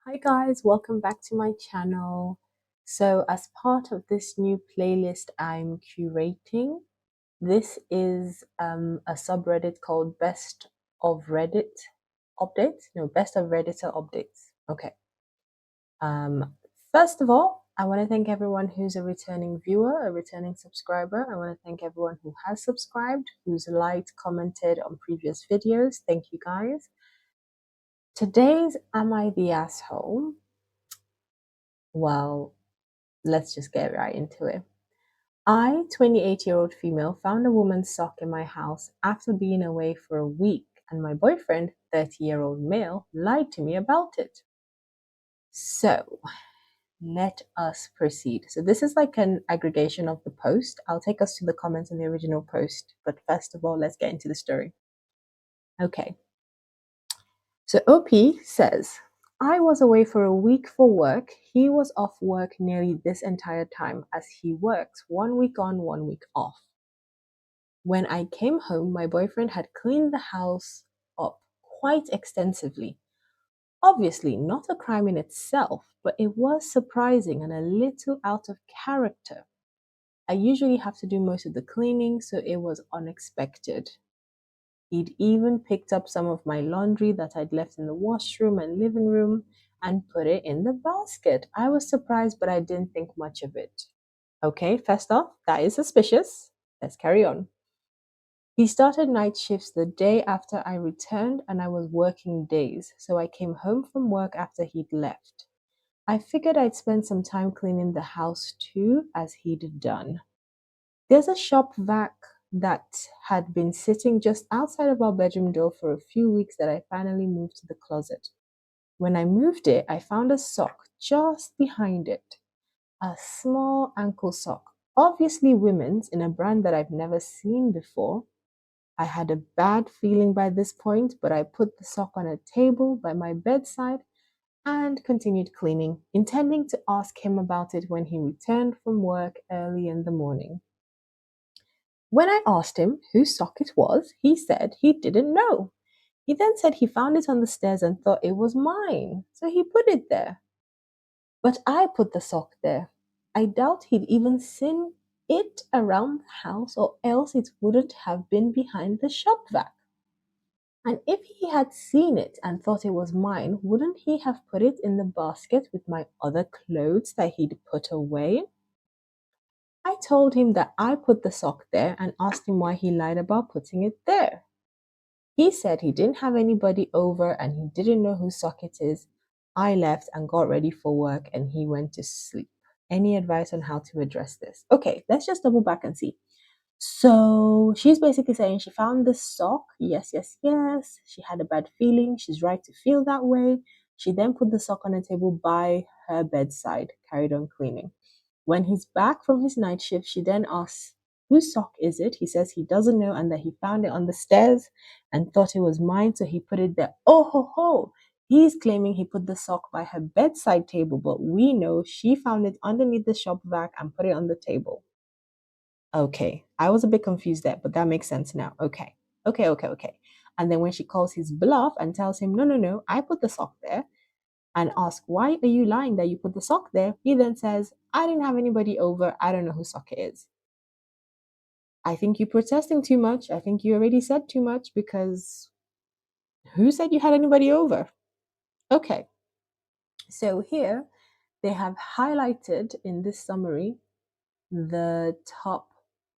Hi guys, welcome back to my channel. So as part of this new playlist I'm curating, this is a subreddit called Best of Reddit Updates. No, Best of Redditor Updates. Okay. Um, First of all, I want to thank everyone who's a returning viewer, a returning subscriber. I want to thank everyone who has subscribed, who's liked, commented on previous videos. Thank you guys. Today's Am I the Asshole? Well, let's just get right into it. I, 28-year-old female, found a woman's sock in my house after being away for a week, and my boyfriend, 30-year-old male, lied to me about it. So, let us proceed. So, this is like an aggregation of the post. I'll take us to the comments in the original post, but first of all, let's get into the story. Okay. So OP says, I was away for a week for work. He was off work nearly this entire time as he works 1 week on, 1 week off. When I came home, my boyfriend had cleaned the house up quite extensively. Obviously, not a crime in itself, but it was surprising and a little out of character. I usually have to do most of the cleaning, so it was unexpected. He'd even picked up some of my laundry that I'd left in the washroom and living room and put it in the basket. I was surprised, but I didn't think much of it. Okay, first off, that is suspicious. Let's carry on. He started night shifts the day after I returned, and I was working days, so I came home from work after he'd left. I figured I'd spend some time cleaning the house too, as he'd done. There's a shop vac that had been sitting just outside of our bedroom door for a few weeks that I finally moved to the closet. When I moved it, I found a sock just behind it. A small ankle sock, obviously women's, in a brand that I've never seen before. I had a bad feeling by this point, but I put the sock on a table by my bedside and continued cleaning, intending to ask him about it when he returned from work early in the morning. When I asked him whose sock it was, he said he didn't know. He then said he found it on the stairs and thought it was mine, so he put it there. But I put the sock there. I doubt he'd even seen it around the house, or else it wouldn't have been behind the shop vac. And if he had seen it and thought it was mine, wouldn't he have put it in the basket with my other clothes that he'd put away? I told him that I put the sock there and asked him why he lied about putting it there. He said he didn't have anybody over and he didn't know whose sock it is. I left and got ready for work and he went to sleep. Any advice on how to address this? Okay, let's just double back and see. So she's basically saying she found this sock. Yes, yes, yes. She had a bad feeling. She's right to feel that way. She then put the sock on a table by her bedside, carried on cleaning. When he's back from his night shift, she then asks, whose sock is it? He says he doesn't know and that he found it on the stairs and thought it was mine, so he put it there. Oh ho ho! He's claiming he put the sock by her bedside table, but we know she found it underneath the shop vac and put it on the table. Okay, I was a bit confused there, but that makes sense now. Okay. And then when she calls his bluff and tells him, no, no, no, I put the sock there, and asks, why are you lying that you put the sock there? He then says, I didn't have anybody over. I don't know whose sock it is. I think you're protesting too much. I think you already said too much, because who said you had anybody over? Okay. So here they have highlighted in this summary the top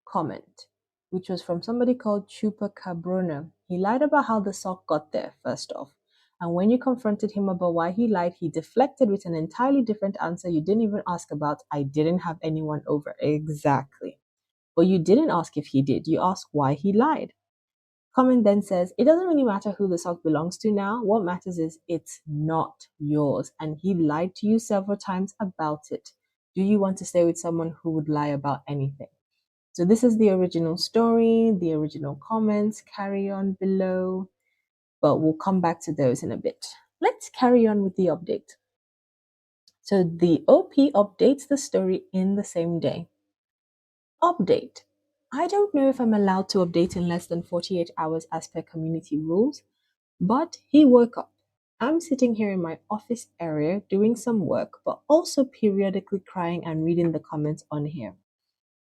comment, which was from somebody called Chupa Cabrona. He lied about how the sock got there, first off. And when you confronted him about why he lied, he deflected with an entirely different answer you didn't even ask about. I didn't have anyone over. Exactly. But you didn't ask if he did. You asked why he lied. Comment then says, it doesn't really matter who the sock belongs to now. What matters is it's not yours. And he lied to you several times about it. Do you want to stay with someone who would lie about anything? So this is the original story, the original comments. Carry on below, but we'll come back to those in a bit. Let's carry on with the update. So the OP updates the story in the same day. Update. I don't know if I'm allowed to update in less than 48 hours as per community rules, but he woke up I'm sitting here in my office area doing some work, but also periodically crying and reading the comments on here.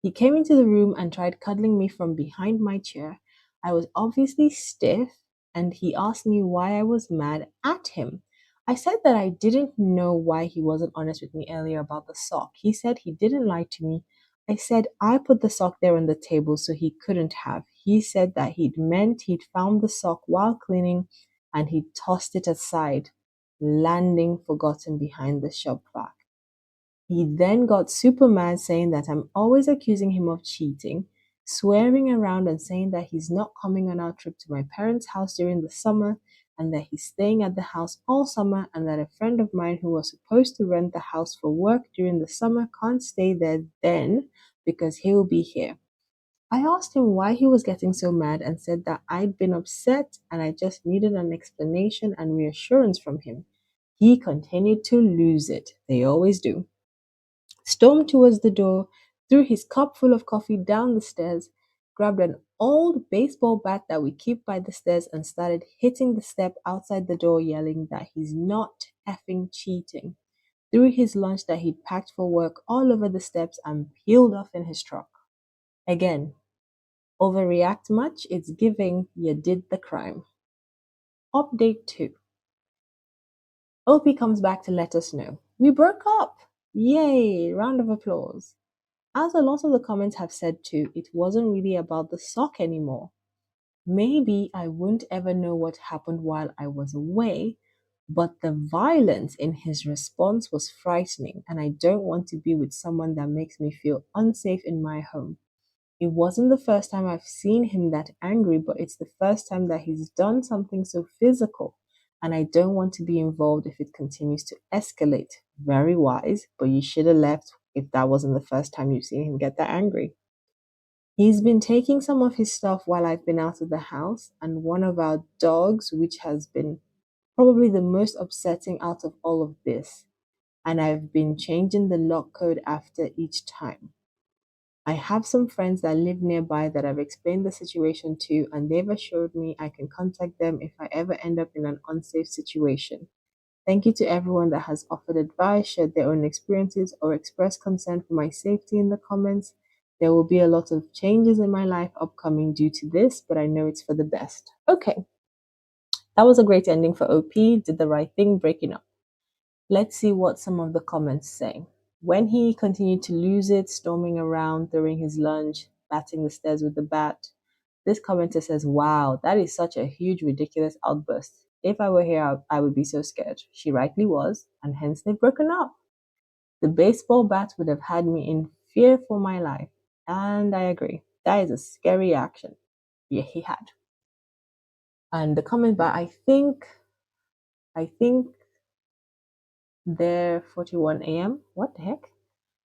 He came into the room and tried cuddling me from behind my chair. I was obviously stiff, and he asked me why I was mad at him. I said that I didn't know why he wasn't honest with me earlier about the sock. He said he didn't lie to me. I said I put the sock there on the table so he couldn't have. He said that he'd found the sock while cleaning and he'd tossed it aside, landing forgotten behind the shop vac. He then got super mad, saying that I'm always accusing him of cheating, swearing around and saying that he's not coming on our trip to my parents' house during the summer, and that he's staying at the house all summer, and that a friend of mine who was supposed to rent the house for work during the summer can't stay there then because he'll be here. I asked him why he was getting so mad and said that I'd been upset and I just needed an explanation and reassurance from him. He continued to lose it. They always do. Stormed towards the door, threw his cup full of coffee down the stairs, grabbed an old baseball bat that we keep by the stairs, and started hitting the step outside the door, yelling that he's not effing cheating. Threw his lunch that he'd packed for work all over the steps and peeled off in his truck. Again, overreact much? It's giving you did the crime. Update 2. OP comes back to let us know. We broke up! Yay! Round of applause. As a lot of the comments have said too, it wasn't really about the sock anymore. Maybe I won't ever know what happened while I was away, but the violence in his response was frightening, and I don't want to be with someone that makes me feel unsafe in my home. It wasn't the first time I've seen him that angry, but it's the first time that he's done something so physical, and I don't want to be involved if it continues to escalate. Very wise, but you should have left if that wasn't the first time you've seen him get that angry. He's been taking some of his stuff while I've been out of the house, and one of our dogs, which has been probably the most upsetting out of all of this, and I've been changing the lock code after each time. I have some friends that live nearby that I've explained the situation to, and they've assured me I can contact them if I ever end up in an unsafe situation. Thank you to everyone that has offered advice, shared their own experiences, or expressed concern for my safety in the comments. There will be a lot of changes in my life upcoming due to this, but I know it's for the best. Okay, that was a great ending for OP. Did the right thing breaking up. Let's see what some of the comments say. When he continued to lose it, storming around, throwing his lunch, batting the stairs with the bat, this commenter says, wow, that is such a huge, ridiculous outburst. If I were here, I would be so scared. She rightly was, and hence they've broken up. The baseball bat would have had me in fear for my life. And I agree. That is a scary action. Yeah, he had. And the comment back, I think they're 41 a.m. What the heck?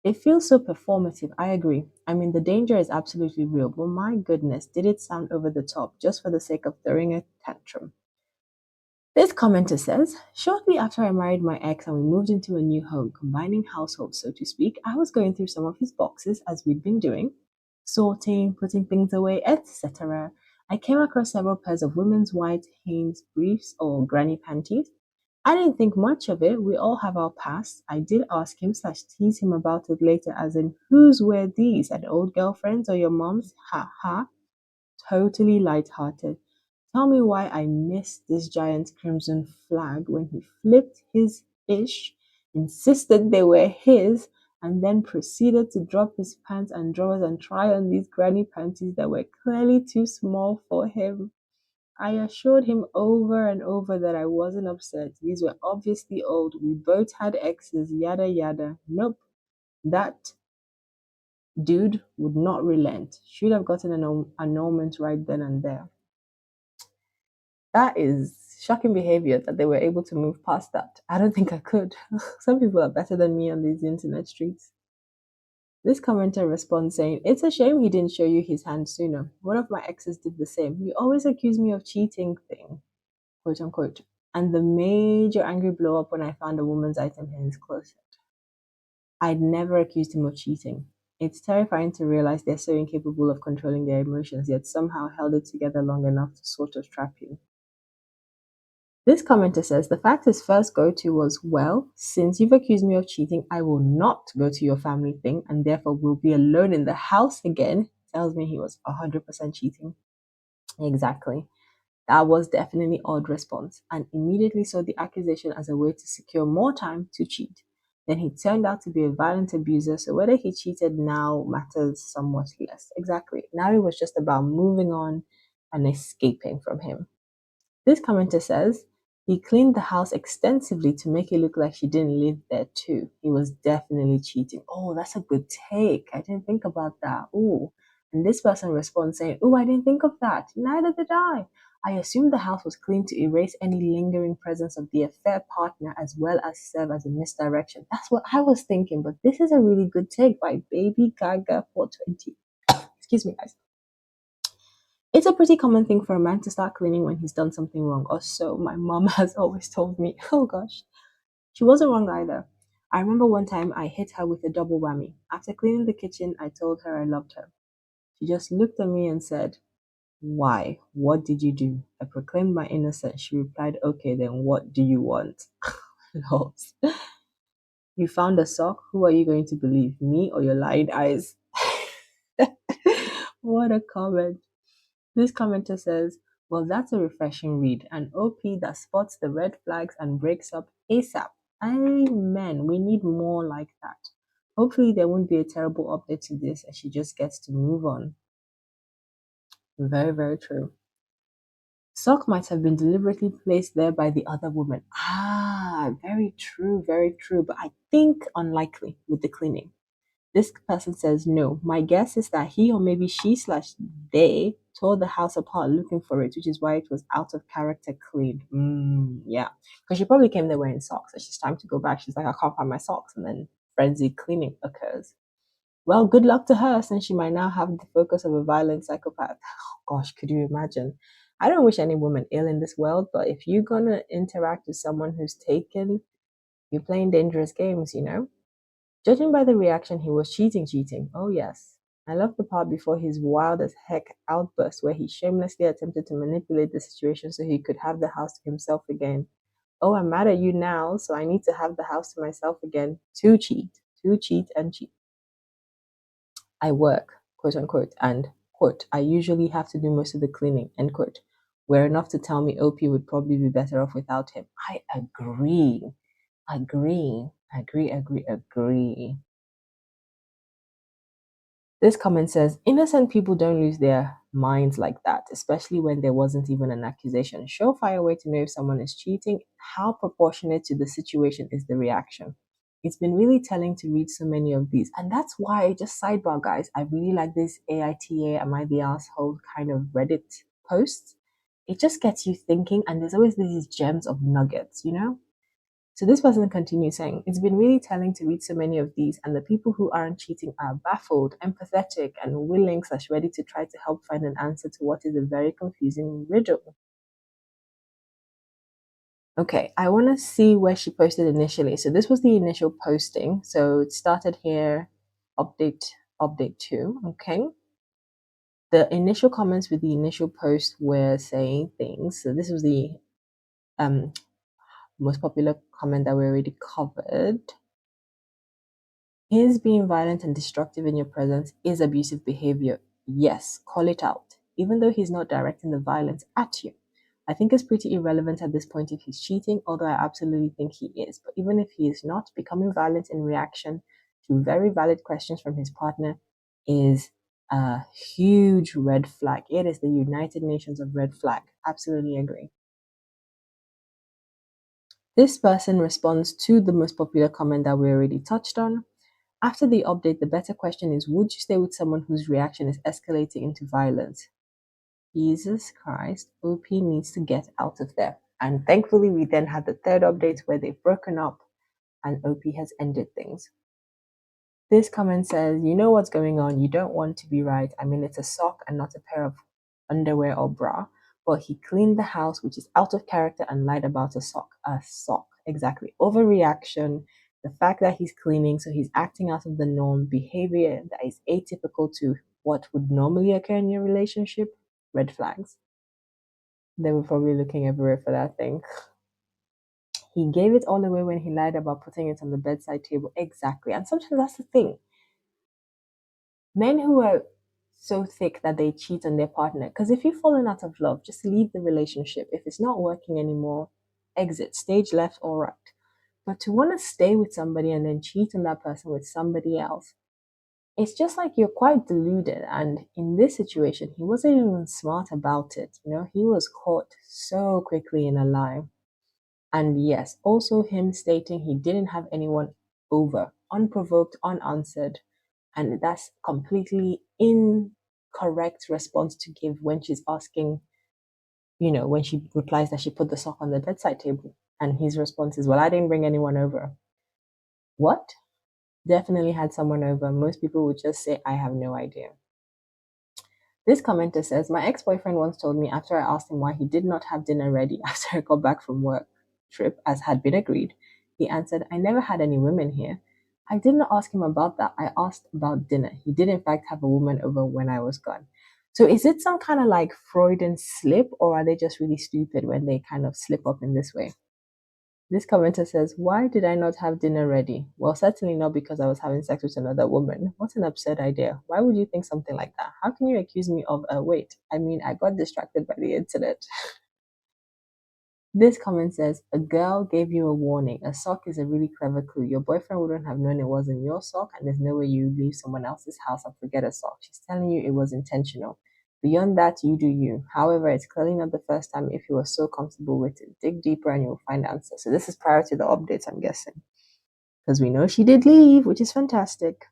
It feels so performative. I agree. I mean, the danger is absolutely real, but my goodness, did it sound over the top just for the sake of throwing a tantrum? This commenter says, shortly after I married my ex and we moved into a new home, combining households, so to speak, I was going through some of his boxes as we'd been doing, sorting, putting things away, etc. I came across several pairs of women's white Hanes briefs or granny panties. I didn't think much of it. We all have our past. I did ask him slash tease him about it later, as in, whose were these? An old girlfriend's or your mom's? Ha ha. Totally light-hearted. Tell me why I missed this giant crimson flag when he flipped his ish, insisted they were his, and then proceeded to drop his pants and drawers and try on these granny panties that were clearly too small for him. I assured him over and over that I wasn't upset. These were obviously old. We both had exes, yada yada. Nope. That dude would not relent. Should have gotten an annulment right then and there. That is shocking behavior that they were able to move past that. I don't think I could. Some people are better than me on these internet streets. This commenter responds saying, it's a shame he didn't show you his hand sooner. One of my exes did the same. You always accuse me of cheating thing, quote unquote. And the major angry blow up when I found a woman's item in his closet. I'd never accused him of cheating. It's terrifying to realize they're so incapable of controlling their emotions, yet somehow held it together long enough to sort of trap you. This commenter says the fact his first go to was, well, since you've accused me of cheating, I will not go to your family thing and therefore will be alone in the house again. Tells me he was 100% cheating. Exactly. That was definitely odd response and immediately saw the accusation as a way to secure more time to cheat. Then he turned out to be a violent abuser, so whether he cheated now matters somewhat less. Exactly. Now it was just about moving on and escaping from him. This commenter says he cleaned the house extensively to make it look like she didn't live there too. He was definitely cheating. Oh, that's a good take. I didn't think about that. Oh, and this person responds saying, oh, I didn't think of that. Neither did I. I assumed the house was clean to erase any lingering presence of the affair partner as well as serve as a misdirection. That's what I was thinking, but this is a really good take by Baby Gaga 420. Excuse me, guys. It's a pretty common thing for a man to start cleaning when he's done something wrong, or so my mom has always told me. Oh gosh. She wasn't wrong either. I remember one time I hit her with a double whammy. After cleaning the kitchen, I told her I loved her. She just looked at me and said, why? What did you do? I proclaimed my innocence. She replied, okay, then what do you want? Lols. You found a sock? Who are you going to believe, me or your lying eyes? What a comment. This commenter says, well, that's a refreshing read. An OP that spots the red flags and breaks up ASAP. Amen. We need more like that. Hopefully, there won't be a terrible update to this and she just gets to move on. Very, very true. Sock might have been deliberately placed there by the other woman. Ah, very true, very true. But I think unlikely with the cleaning. This person says no. My guess is that he or maybe she slash they tore the house apart looking for it, which is why it was out of character cleaned. Yeah, because she probably came there wearing socks. So she's time to go back. She's like, I can't find my socks, and then frenzied cleaning occurs. Well, good luck to her, since she might now have the focus of a violent psychopath. Oh, gosh, could you imagine? I don't wish any woman ill in this world, but if you're gonna interact with someone who's taken, you're playing dangerous games, you know? Judging by the reaction, he was cheating. Oh, yes. I love the part before his wild as heck outburst where he shamelessly attempted to manipulate the situation so he could have the house to himself again. Oh, I'm mad at you now, so I need to have the house to myself again. To cheat and cheat. I work, quote unquote, and, quote, I usually have to do most of the cleaning, end quote. Were enough to tell me OP would probably be better off without him. I agree. Agree. This comment says, innocent people don't lose their minds like that, especially when there wasn't even an accusation. Surefire way to know if someone is cheating, how proportionate to the situation is the reaction. It's been really telling to read so many of these. And that's why, just sidebar, guys, I really like this AITA Am I the Asshole kind of Reddit posts. It just gets you thinking, and there's always these gems of nuggets, you know? So this person continues saying, it's been really telling to read so many of these, and the people who aren't cheating are baffled, empathetic, and willing / ready to try to help find an answer to what is a very confusing riddle. Okay, I want to see where she posted initially. So this was the initial posting. So it started here, update 2. Okay. The initial comments with the initial post were saying things. So this was the most popular comment that we already covered. His being violent and destructive in your presence is abusive behavior. Yes, call it out, even though he's not directing the violence at you. I think it's pretty irrelevant at this point if he's cheating, although I absolutely think he is. But even if he is not, becoming violent in reaction to very valid questions from his partner is a huge red flag. It is the United Nations of red flag. Absolutely agree. This person responds to the most popular comment that we already touched on. After the update, the better question is, would you stay with someone whose reaction is escalating into violence? Jesus Christ, OP needs to get out of there. And thankfully, we then had the third update where they've broken up and OP has ended things. This comment says, you know what's going on. You don't want to be right. I mean, it's a sock and not a pair of underwear or bra. But he cleaned the house, which is out of character, and lied about a sock. A sock, exactly. Overreaction. The fact that he's cleaning, so he's acting out of the norm, behavior that is atypical to what would normally occur in your relationship. Red flags. They were probably looking everywhere for that thing. He gave it all away when he lied about putting it on the bedside table. Exactly. And sometimes that's the thing. Men who are so thick that they cheat on their partner. Because if you've fallen out of love, just leave the relationship. If it's not working anymore, exit, stage left or right. But to want to stay with somebody and then cheat on that person with somebody else, it's just like you're quite deluded. And in this situation, he wasn't even smart about it. He was caught so quickly in a lie. And yes, also him stating he didn't have anyone over, unprovoked, unanswered. And that's completely incorrect response to give when she's asking, when she replies that she put the sock on the bedside table. And his response is, well, I didn't bring anyone over. What? Definitely had someone over. Most people would just say, I have no idea. This commenter says, my ex-boyfriend once told me after I asked him why he did not have dinner ready after I got back from work trip, as had been agreed. He answered, I never had any women here. I did not ask him about that. I asked about dinner. He did in fact have a woman over when I was gone. So is it some kind of like Freudian slip, or are they just really stupid when they kind of slip up in this way? This commenter says, why did I not have dinner ready? Well, certainly not because I was having sex with another woman. What an absurd idea. Why would you think something like that? How can you accuse me of wait? I mean, I got distracted by the internet. This comment says, a girl gave you a warning. A sock is a really clever clue. Your boyfriend wouldn't have known it wasn't your sock, and there's no way you leave someone else's house and forget a sock. She's telling you it was intentional. Beyond that, you do you. However, it's clearly not the first time if you were so comfortable with it. Dig deeper and you'll find answers. So this is prior to the updates, I'm guessing. Because we know she did leave, which is fantastic.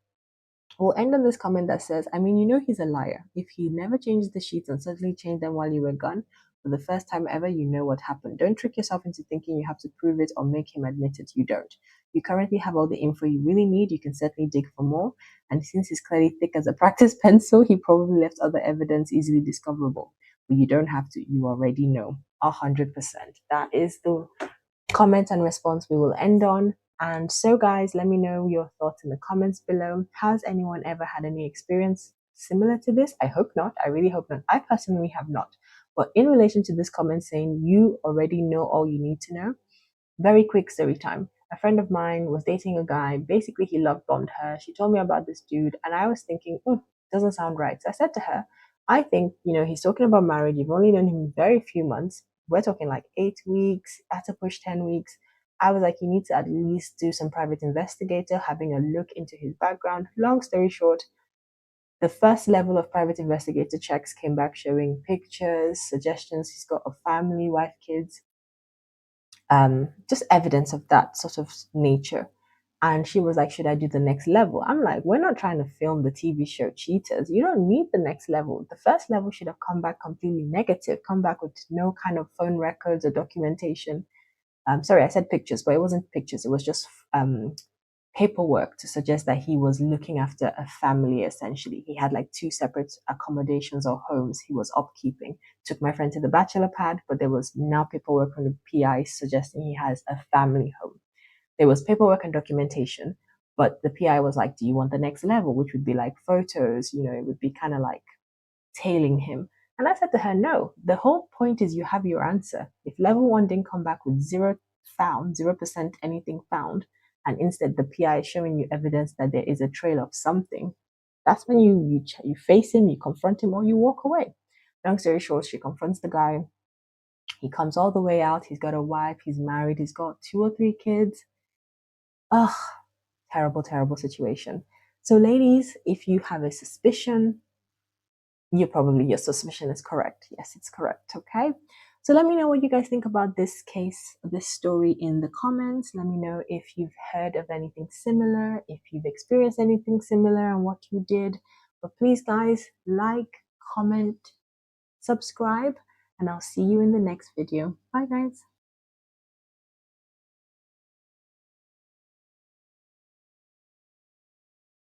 We'll end on this comment that says, I mean, he's a liar. If he never changed the sheets and suddenly changed them while you were gone, for the first time ever, you know what happened. Don't trick yourself into thinking you have to prove it or make him admit it. You don't. You currently have all the info you really need. You can certainly dig for more. And since he's clearly thick as a practice pencil, he probably left other evidence easily discoverable. But you don't have to. You already know. 100%. That is the comment and response we will end on. And so, guys, let me know your thoughts in the comments below. Has anyone ever had any experience similar to this? I hope not. I really hope not. I personally have not. But in relation to this comment saying you already know all you need to know, very quick story time. A friend of mine was dating a guy. Basically, he love bombed her. She told me about this dude, and I was thinking, doesn't sound right. So I said to her, I think, he's talking about marriage. You've only known him very few months. We're talking like 8 weeks, at a push 10 weeks. I was like, you need to at least do some private investigator, having a look into his background. Long story short, the first level of private investigator checks came back showing pictures, suggestions. He's got a family, wife, kids, just evidence of that sort of nature. And she was like, should I do the next level? I'm like, we're not trying to film the TV show Cheaters. You don't need the next level. The first level should have come back completely negative, come back with no kind of phone records or documentation. Sorry, I said pictures, but it wasn't pictures. It was just paperwork to suggest that he was looking after a family, essentially. He had like 2 separate accommodations or homes he was upkeeping. Took my friend to the bachelor pad, but there was now paperwork from the PI suggesting he has a family home. There was paperwork and documentation, but the PI was like, do you want the next level, which would be like photos? It would be kind of like tailing him. And I said to her, no, the whole point is you have your answer. If level 1 didn't come back with 0% anything found, and instead the PI is showing you evidence that there is a trail of something, that's when you face him, you confront him, or you walk away. Long story short, she confronts the guy. He comes all the way out. He's got a wife. He's married. He's got 2 or 3 kids. Ugh, terrible, terrible situation. So, ladies, if you have a suspicion, your suspicion is correct. Yes, it's correct. Okay. So let me know what you guys think about this case, this story in the comments. Let me know if you've heard of anything similar, if you've experienced anything similar and what you did. But please, guys, like, comment, subscribe, and I'll see you in the next video. Bye, guys.